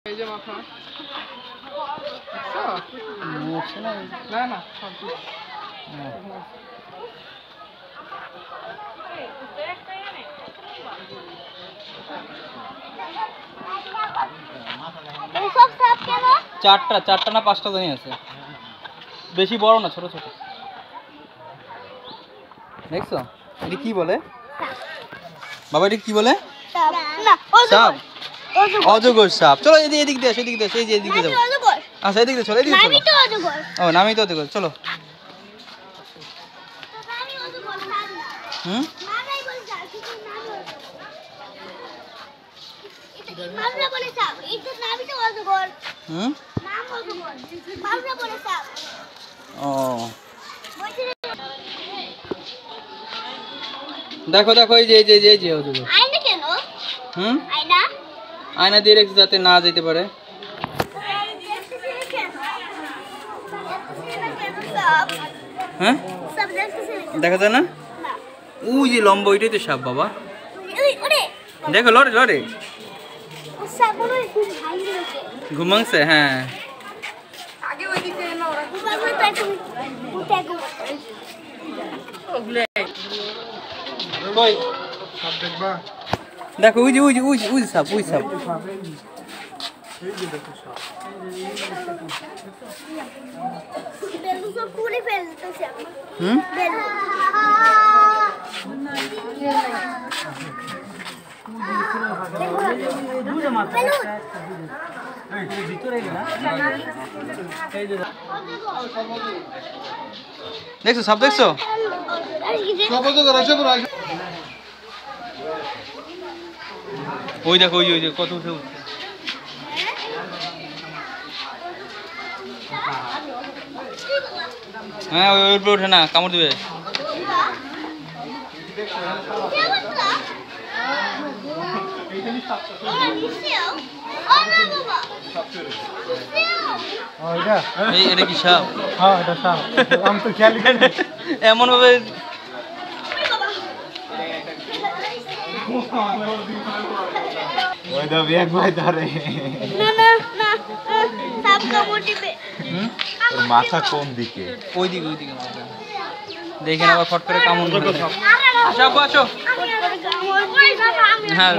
এই যে মাথা না না চারটা না পাঁচটা জানি আছে, বেশি বড় না, ছোট ছোট। দেখছো এটা কি বলে বাবা, এটা কি বলে? সাপ, অজগর সাপ। চলো এদিক দিয়ে আসো, এদিক দিয়ে আসো, এই যে এদিক দিয়ে যাবো। আচ্ছা এদিক দিয়ে চলো, এদিকে চলো। ও নামই তো অজগর, চলো। হুম ও দেখো দেখো, এই যে এই যে এই যে অজগর। আয়না দিয়ে রেখেছে যাতে না যেতে পারে। হ্যাঁ দেখা যায় না, ওই যে লম্বা ওইটাই তো সাপ বাবা। দেখো লড়ে লড়ে ঘুমাংছে। হ্যাঁ দেখো ওই যে ওই যে ওই ওই সাপ, ওই সাপ। হুম দেখছো সাপ, দেখছো? ওই দেখো ওই ওই যে কত উঠে উঠছে। হ্যাঁ ওই উপরে ওঠে না, কামড় দিবে। এটা কি সাপ? এমন ভাবে মাথা কোন দিকে? ওই দিকে, ওই দিকে মাথা। দেখেন আবার ফট করে কামড় দিবে। আসো আপু আসো। হ্যাঁ